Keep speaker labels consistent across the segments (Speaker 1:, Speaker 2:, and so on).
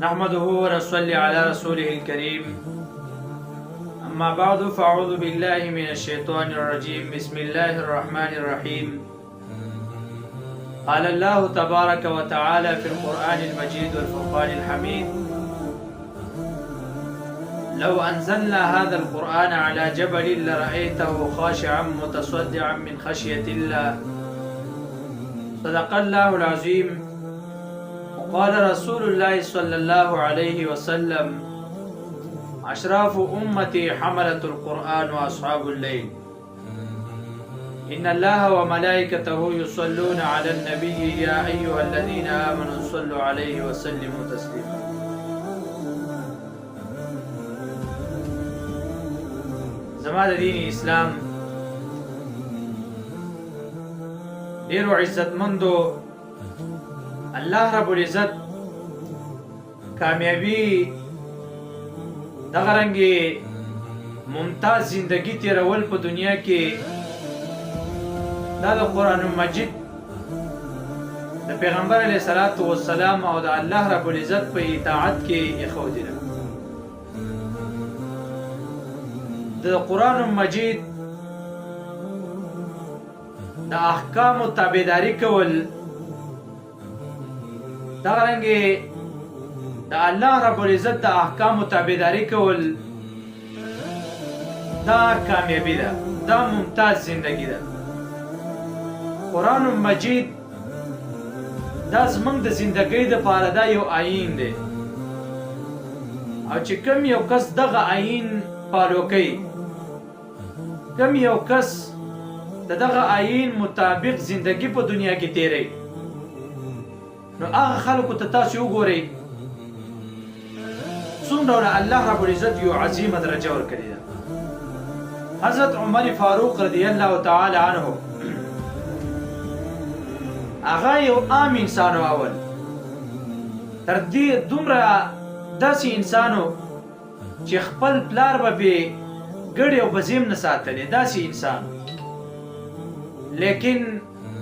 Speaker 1: نحمده ونصلي على رسوله الكريم أما بعد فأعوذ بالله من الشيطان الرجيم بسم الله الرحمن الرحيم قال الله تبارك وتعالى في القرآن المجيد والفرقان الحميد لو أنزلنا هذا القرآن على جبل لرأيته خاشعا متصدعا من خشية الله صدق الله العظيم. وقال رسول الله صلى الله عليه وسلم أشراف أمتي حملة القرآن وأصحاب الليل إن الله وملائكته يصلون على النبي يا أيها الذين آمنوا صلوا عليه وسلموا تسليما. زما د دین اسلام ډیرو عزتمندو الله رب العزت کامیابی دغه رنګي ممتاز زندگی تیرول په دنیا کې دا د قرآن مجید د پیغمبر علیه الصلاۃ والسلام او د الله رب العزت په اطاعت کې اخودي ده. د قرآن مجید د احکام تابعداري کول دغه رنګي د الله رب العزت د احکام تابعداري کول دا کامیابی ده، دا ممتاز زندگی ده. قرآن مجید دا زمونږ د زندګۍ دپاره دا یو آیین دی او چې کوم یو کس دغه آیین فالو کوي، کوم یو کس د دغه آیین مطابق زندگی په دنیا کې تیری، نو هغه خلکو ته تاسو وګورئ څومره الله رب العزت یو عظیمه درجه ورکړې ده. حضرت عمر فاروق رضی الله تعالی عنه هغه یو عام انسان اول تر دې دومره داسې انسانو چې خپل پلار به ګړی او بزیم نه ساتلی، داسې انسان، لیکن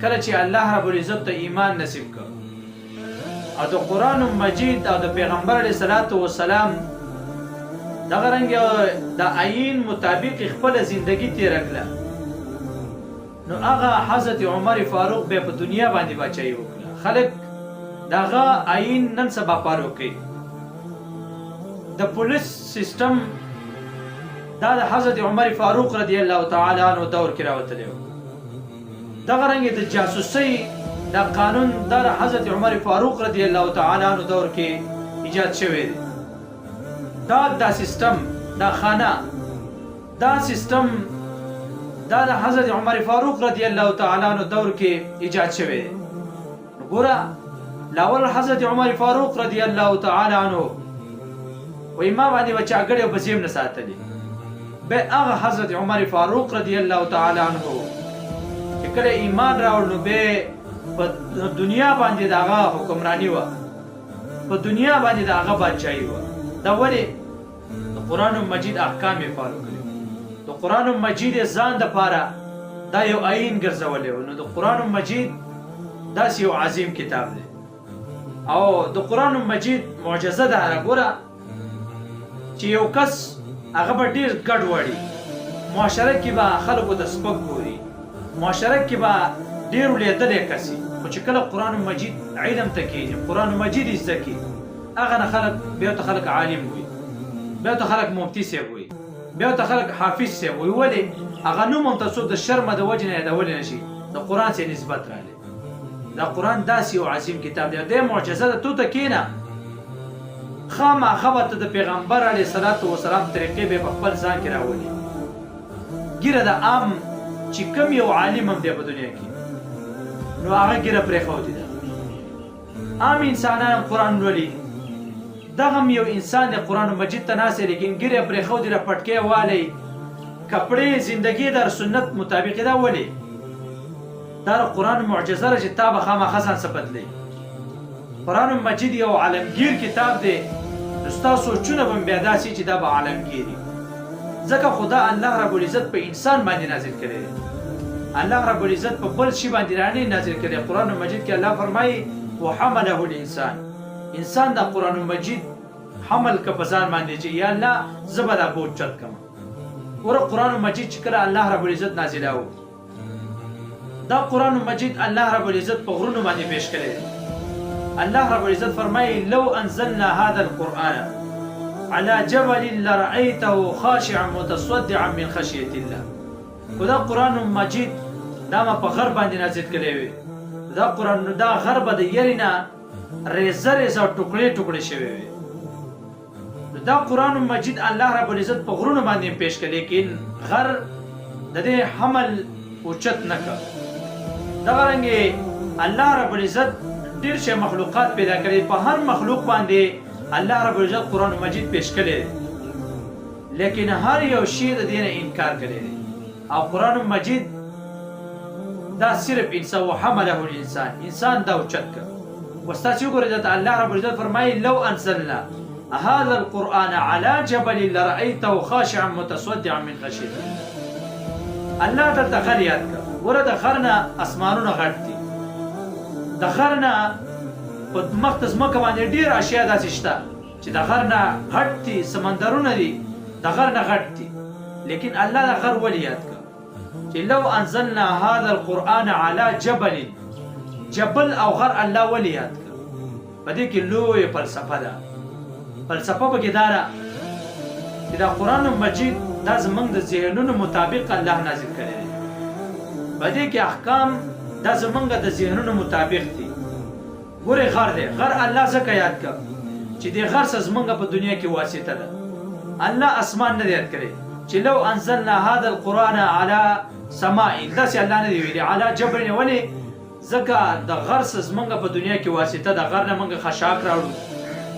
Speaker 1: کله چې الله رب العزت ته ایمان نصیب کړ او د قرآن مجید او د پیغمبر علیه الصلاۃ والسلام دغه رنګ د آیین مطابق خپل زندگی تیره کړه، نو هغه حضرت عمر فاروق به په دنیا باندې بچای وکړه. خلک دغه آیین نن سبا فالو کوي. د پولیس سیستم دا د حضرت عمر فاروق رضی الله تعالی عنہ دور کې راوتلی و. دغه رنګ د جاسوسۍ دا قانون دا د حضرت عمر فاروق رضی الله تعالی عنہ دور کې ایجاد شوی دی. دا سیستم، دا خانه، دا سیستم دا د حضرت عمر فاروق رضی الله تعالی عنہ دور کې ایجاد شوی دی. ګوره لاول حضرت عمر فاروق رضی الله تعالی عنہ وای ما باندې بچا ګړی او بزیم نه ساتلی، به هغه حضرت عمر فاروق رضی الله تعالی عنہ چې کله ایمان راوړ نو به په دنیا باندې دغه حکمرانی و، په دنیا باندې دغه بادشاہي و. دا ولې د قرآن مجید احکام یې فالو کړي، د قرآن مجید ځان دپاره دا یو آیین ګرځولی و. نو د قرآن مجید داسې یو عظیم کتاب دی او د قرآن مجید معجزه ده. ګوره چې یو کس هغه به ډېر ګډ وړي، معاشره کې به خلکو ته سپک ګوري، معاشره کې به ډېر لیدلی کسي، خو چې کله قرآن مجید علم ته کښېني، قرآن مجید یې زده کړي، هغه نه خلک بیا ورته خلک عالم وي، بیا ورته خلک مفتي صاحب وي، بیا ورته خلک حافظ صاحب وي. ولې هغه نوم هم تاسو د شرمه د وجې نه یادولی نه شي، د قرآن سره نسبت راغلی. دا قرآن داسې یو عظیم کتاب دی، دی معجزه ده. تو ته کښېنه خامخا به ته د پیغمبر علیه الصلاۃ والسلام طریقې به په خپل ځان کې راولي. ګیره د عام چې کوم یو عالم هم دی په دنیا کې، نو هغه ګیره پرېښودې ده. عام انسانان هم قرآن لولي، دغه هم یو انسان دی قرآن مجید ته ناست دی، لیکن ګیره پرېښودې ده، پټکې والی، کپړې، زندګي د سنت مطابق ده. ولې دا قرآن معجزه ده چې تا به خامخا ځان څه بدلوي. قرآن مجید یو عالمگیر کتاب دی، نو ستا سوچونه به بیا داسې چې دا به عالمگیر وي، ځکه خدا الله رب العزت په انسان باندې نازل کړی دی. الله رب العزت په بل شي باندې رانه نازل کړي. قرآن مجید کې الله فرمایي وحمله الانسان، انسان دا قرآن مجید حمل که پزان باندې چې یا الله زبر دا بوج چت کما ور قرآن مجید چې کله الله رب العزت نازلاو دا قرآن مجید الله رب العزت په غرونو باندې پیش کړي. الله رب العزت فرمایي لو انزلنا هذا القرآن على جبل لرأيته خاشعا متصدعا من خشية الله. دا قرآن مجید دا ما په غر باندې نازل کړي وي. دا قرآن دا غر به د یرینا ریزه ریزه ټوکړي ټوکړي شوی وي. دا قرآن مجید الله رب العزت په غرونو باندې پیش کړي لیکن غر د دې حمل اوچت نه کړ. دغه رنګه الله رب العزت ډیر شي مخلوقات پیدا کړي په هر مخلوق باندې الله رب العزت قرآن مجید پیش کړي لیکن هر یو شی د دې نه انکار کړي او قرآن مجید دا صرف انسان وحمله الانسان دا اوچت کړ. واستاسو ګورئ چې الله رب العزت فرمایي لو انزلنا هذا القرآن على جبل لرأيته خاشعا متصدعا من خشية الله. الله دلته غر یاد کړ. ور د غرنا اسمانونه غټ دي. د غرنا په مخ ځمکه باندې ډیر اشیاء داسې شته چې د غرنا غټ دي، سمندرونه دي د غرنا غټ دي لیکن الله د غر ولې یاد کړ چې لو انزلنا هذا القرآن على جبل. جبل او غر الله ولې یاد کړ؟ په دې کې لوی فلسفه ده. فلسفه پکې دا ده چې دا قرآن مجید دا زمونږ د ذهنونو مطابق الله نازل کړی دی. په دې کې احکام دا زمونږ د ذهنونو مطابق دي. ګورې غر دی، غر الله ځکه یاد کړ چې دې غر څه زمونږ په دنیا کې واسطه ده. الله اسمان نه دی یاد کړی چې لو انزلنا هذا القرآن على سماء. داسې الله نه دی ویلي على جبل. ولې؟ ځکه د غر څه زمونږ په دنیا کې واسطه ده. غر نه موږ خشاک راوړو،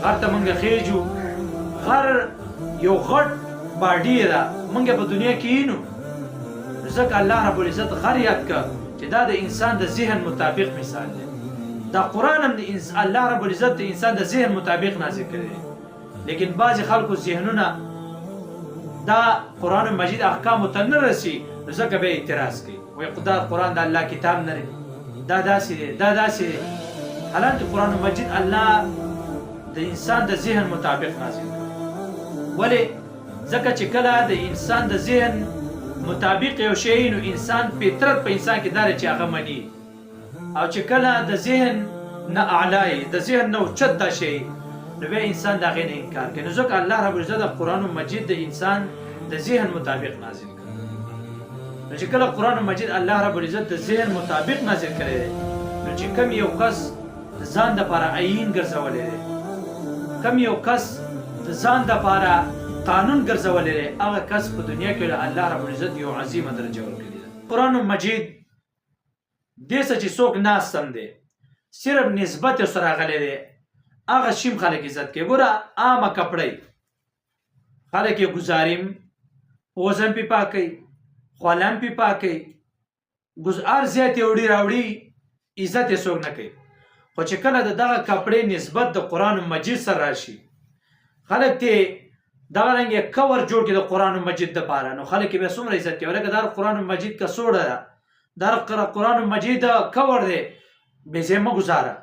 Speaker 1: غر ته موږ خېجو. غر یو غټ باډي ده، موږ په دنیا کې اینو. ځکه الله رب العزت غر یاد کړ چې دا د انسان د ذهن مطابق مثال دی. دا قرآن هم الله رب العزت د انسان د ذهن مطابق نازل کړی دی لیکن بعضې خلکو ذهنونه دا قرآن مجید احکامو ته نه رسي ځکه به اعتراض کوي وایي دا قرآن د الله کتاب نه دی، دا داسې دی، دا داسې دی. حالانکه قرآن مجید الله د انسان د ذهن مطابق نازل کړي. ولې؟ ځکه چې کله د انسان د ذهن مطابق یو شی نو انسان فطرت په انسان کې دا چې هغه مني، او چې کله د ذهن نه اعلی د ذهن نه اوچت دا شی نو بیا انسان د هغې نه انکار کوي. نو ځکه الله رب العزت د قرآن مجید د انسان د ذهن مطابق نازل کړي. نو چې کله قرآن مجید الله رب العزت د ذهن مطابق نازل کړی دی نو چې کم یو کس د ځان دپاره عین ګرځولی دی، کم یو کس د ځان دپاره قانون ګرځولی دی، هغه کس په دنیا کې له الله رب العزت یو عظیمه درجه ورکړې ده. قرآن مجید دې څه چې څوک ناست هم دی صرف نسبت یې سره راغلی دی هغه شیم خلک عزت کوي. ګوره عامه کپړی خلک یې ګزاریم، پوز هم پې پاکوي، خوله هم پې پاکوي، هر زیات یې وړي راوړي، عزت یې څوک نه کوي. خو چې کله د دغه کپړې نسبت د قرآن مجید سره راشي خلک ته دغه رنګې کور جوړ کړي د قرآن مجید دپاره نو خلک یې بیا څومره عزت کوي. لکه دا قرآن مجید کڅوړه ده، دا قرآن مجید کور دی، بې ځای مه ګزاره.